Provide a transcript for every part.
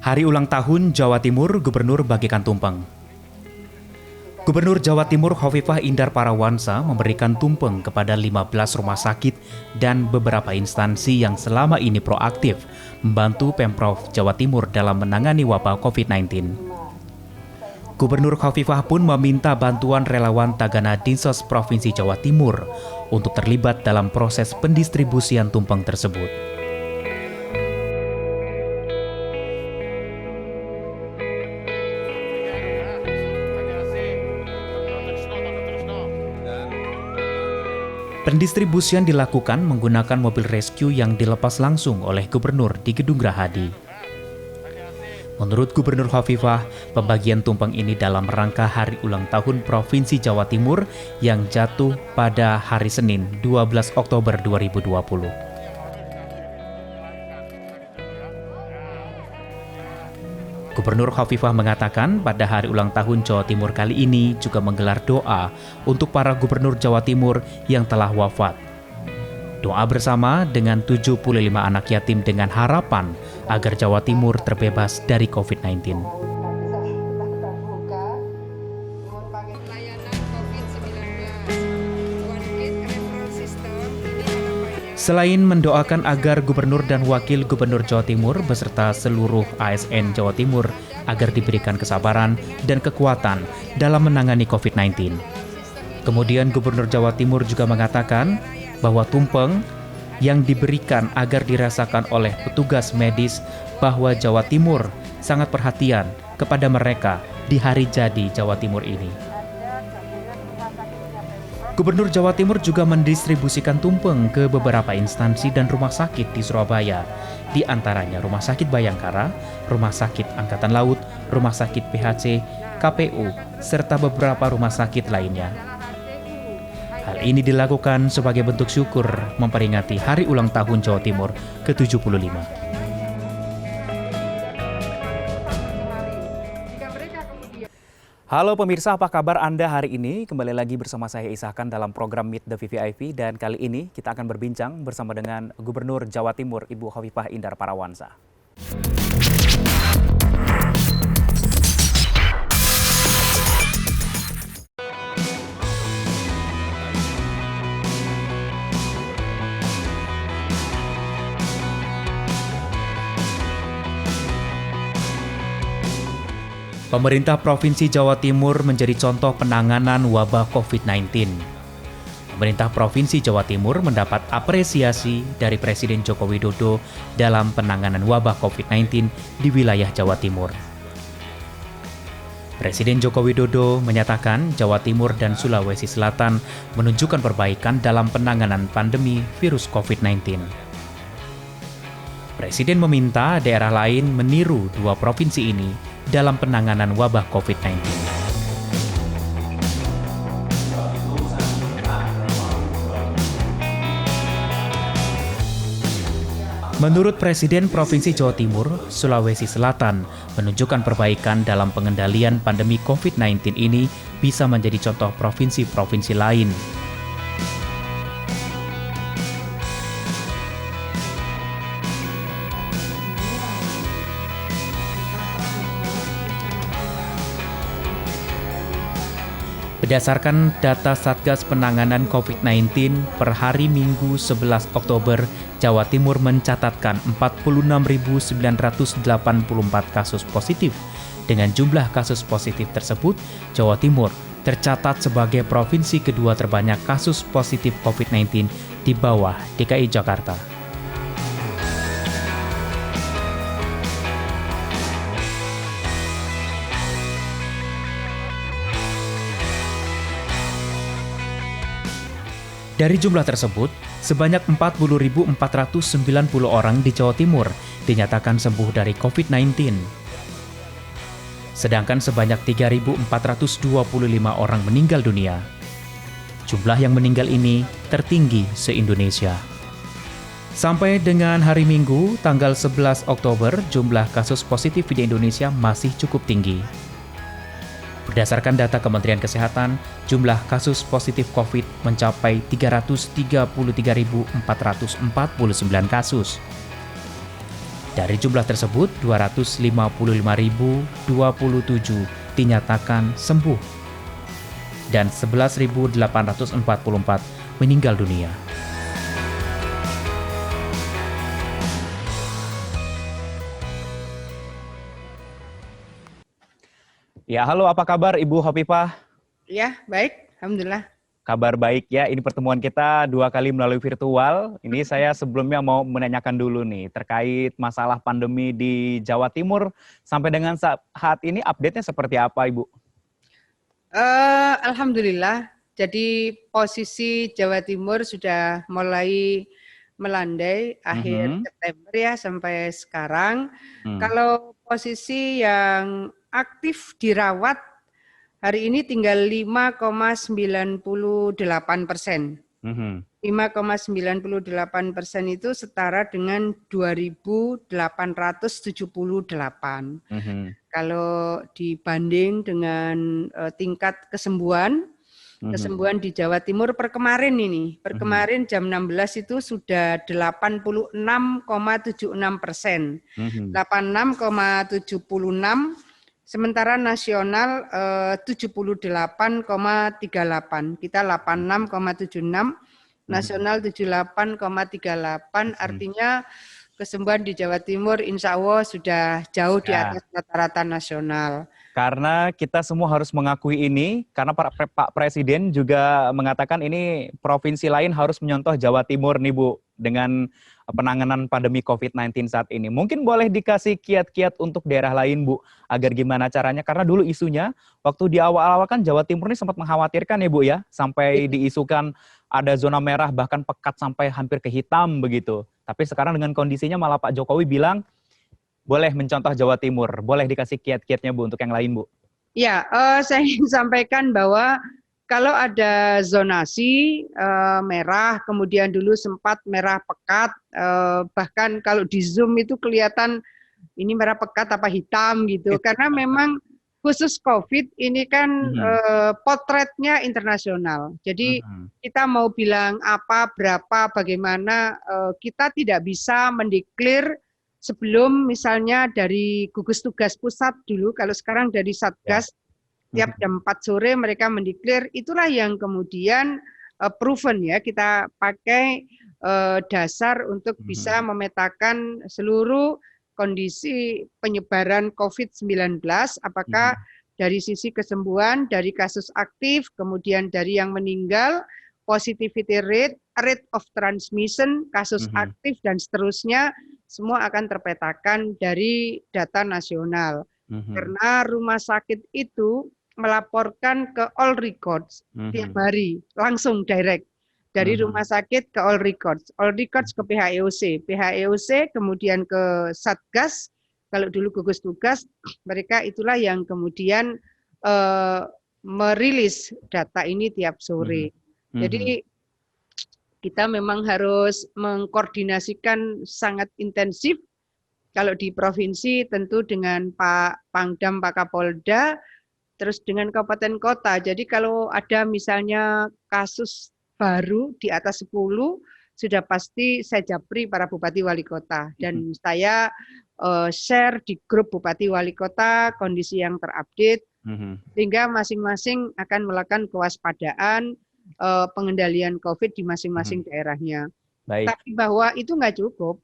Hari ulang tahun Jawa Timur, Gubernur bagikan tumpeng. Gubernur Jawa Timur Hovifah Indar Parawansa memberikan tumpeng kepada 15 rumah sakit dan beberapa instansi yang selama ini proaktif membantu Pemprov Jawa Timur dalam menangani wabah COVID-19. Gubernur Hovifah pun meminta bantuan relawan Tagana Dinsos Provinsi Jawa Timur untuk terlibat dalam proses pendistribusian tumpeng tersebut. Pendistribusian dilakukan menggunakan mobil rescue yang dilepas langsung oleh Gubernur di Gedung Grahadi. Menurut Gubernur Hovifah, pembagian tumpeng ini dalam rangka hari ulang tahun Provinsi Jawa Timur yang jatuh pada hari Senin 12 Oktober 2020. Gubernur Hovifah mengatakan pada hari ulang tahun Jawa Timur kali ini juga menggelar doa untuk para gubernur Jawa Timur yang telah wafat. Doa bersama dengan 75 anak yatim dengan harapan agar Jawa Timur terbebas dari COVID-19. Selain mendoakan agar Gubernur dan Wakil Gubernur Jawa Timur beserta seluruh ASN Jawa Timur agar diberikan kesabaran dan kekuatan dalam menangani COVID-19. Kemudian Gubernur Jawa Timur juga mengatakan bahwa tumpeng yang diberikan agar dirasakan oleh petugas medis bahwa Jawa Timur sangat perhatian kepada mereka di hari jadi Jawa Timur ini. Gubernur Jawa Timur juga mendistribusikan tumpeng ke beberapa instansi dan rumah sakit di Surabaya, di antaranya Rumah Sakit Bayangkara, Rumah Sakit Angkatan Laut, Rumah Sakit PHC, KPU, serta beberapa rumah sakit lainnya. Hal ini dilakukan sebagai bentuk syukur memperingati Hari Ulang Tahun Jawa Timur ke-75. Halo pemirsa, apa kabar Anda hari ini? Kembali lagi bersama saya Isahkan dalam program Meet the VVIP, dan kali ini kita akan berbincang bersama dengan Gubernur Jawa Timur Ibu Hovifah Indar Parawansa. Pemerintah Provinsi Jawa Timur menjadi contoh penanganan wabah COVID-19. Pemerintah Provinsi Jawa Timur mendapat apresiasi dari Presiden Joko Widodo dalam penanganan wabah COVID-19 di wilayah Jawa Timur. Presiden Joko Widodo menyatakan Jawa Timur dan Sulawesi Selatan menunjukkan perbaikan dalam penanganan pandemi virus COVID-19. Presiden meminta daerah lain meniru dua provinsi ini dalam penanganan wabah COVID-19. Menurut Presiden Provinsi Jawa Timur, Sulawesi Selatan menunjukkan perbaikan dalam pengendalian pandemi COVID-19 ini bisa menjadi contoh provinsi-provinsi lain. Berdasarkan data Satgas Penanganan COVID-19 per hari Minggu 11 Oktober, Jawa Timur mencatatkan 46.984 kasus positif. Dengan jumlah kasus positif tersebut, Jawa Timur tercatat sebagai provinsi kedua terbanyak kasus positif COVID-19 di bawah DKI Jakarta. Dari jumlah tersebut, sebanyak 40.490 orang di Jawa Timur dinyatakan sembuh dari COVID-19. Sedangkan sebanyak 3.425 orang meninggal dunia. Jumlah yang meninggal ini tertinggi se-Indonesia. Sampai dengan hari Minggu, tanggal 11 Oktober, jumlah kasus positif di Indonesia masih cukup tinggi. Berdasarkan data Kementerian Kesehatan, jumlah kasus positif COVID mencapai 333.449 kasus. Dari jumlah tersebut, 255.027 dinyatakan sembuh dan 11.844 meninggal dunia. Ya, halo, apa kabar Ibu Hovifah? Ya, baik. Alhamdulillah. Kabar baik ya, ini pertemuan kita 2 kali melalui virtual. Ini saya sebelumnya mau menanyakan dulu nih, terkait masalah pandemi di Jawa Timur. Sampai dengan saat ini update-nya seperti apa, Ibu? Alhamdulillah. Jadi posisi Jawa Timur sudah mulai melandai akhir September ya sampai sekarang. Kalau posisi yang aktif dirawat hari ini tinggal 5,98%. 5,98% itu setara dengan 2.878. Kalau dibanding dengan tingkat kesembuhan di Jawa Timur per kemarin jam 16 itu sudah 86,76%. 86,76%. Sementara nasional 78,38. Kita 86,76, nasional 78,38. Artinya kesembuhan di Jawa Timur insya Allah sudah jauh di atas rata-rata nasional. Karena kita semua harus mengakui ini, karena Pak Presiden juga mengatakan ini provinsi lain harus menyontoh Jawa Timur nih Bu, dengan penanganan pandemi COVID-19 saat ini. Mungkin boleh dikasih kiat-kiat untuk daerah lain Bu, agar gimana caranya, karena dulu isunya, waktu di awal-awal kan Jawa Timur ini sempat mengkhawatirkan ya Bu ya, sampai diisukan ada zona merah bahkan pekat sampai hampir ke hitam begitu. Tapi sekarang dengan kondisinya malah Pak Jokowi bilang, boleh mencontoh Jawa Timur. Boleh dikasih kiat-kiatnya Bu untuk yang lain Bu? Ya, saya ingin sampaikan bahwa kalau ada zonasi merah, kemudian dulu sempat merah pekat, bahkan kalau di Zoom itu kelihatan ini merah pekat apa hitam gitu. Karena memang khusus COVID ini kan potretnya internasional. Jadi kita mau bilang apa, berapa, bagaimana, kita tidak bisa mendeklir sebelum misalnya dari gugus tugas pusat dulu, kalau sekarang dari Satgas, tiap jam 4 sore mereka mendeklir, itulah yang kemudian proven ya, kita pakai dasar untuk bisa memetakan seluruh kondisi penyebaran COVID-19, apakah dari sisi kesembuhan, dari kasus aktif, kemudian dari yang meninggal, positivity rate, rate of transmission, kasus aktif, dan seterusnya, semua akan terpetakan dari data nasional. Karena rumah sakit itu melaporkan ke all records tiap hari, langsung direct. Dari rumah sakit ke all records ke PHEOC, PHEOC kemudian ke Satgas, kalau dulu gugus tugas, mereka itulah yang kemudian merilis data ini tiap sore. Jadi kita memang harus mengkoordinasikan sangat intensif. Kalau di provinsi tentu dengan Pak Pangdam, Pak Kapolda, terus dengan kabupaten kota. Jadi kalau ada misalnya kasus baru di atas 10, sudah pasti saya japri para bupati wali kota. Dan saya share di grup bupati wali kota kondisi yang terupdate, sehingga masing-masing akan melakukan kewaspadaan, pengendalian COVID di masing-masing daerahnya. Baik. Tapi bahwa itu nggak cukup.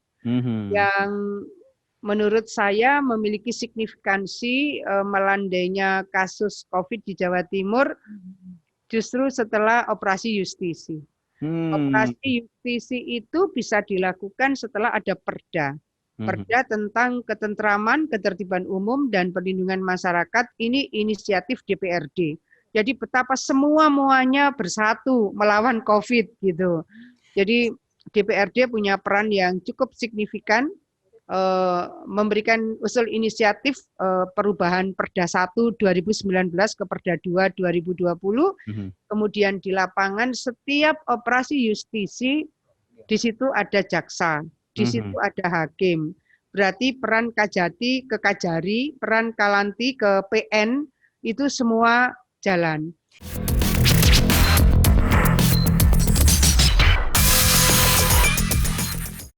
Yang menurut saya memiliki signifikansi melandainya kasus COVID di Jawa Timur justru setelah operasi justisi. Operasi justisi itu bisa dilakukan setelah ada perda. Perda tentang ketentraman, ketertiban umum, dan perlindungan masyarakat, ini inisiatif DPRD. Jadi betapa semuanya bersatu melawan COVID gitu. Jadi DPRD punya peran yang cukup signifikan, memberikan usul inisiatif perubahan Perda 1 2019 ke Perda 2 2020. Kemudian di lapangan setiap operasi justisi, di situ ada jaksa, di situ ada hakim. Berarti peran Kajati ke Kajari, peran Kalanti ke PN, itu semua jalan.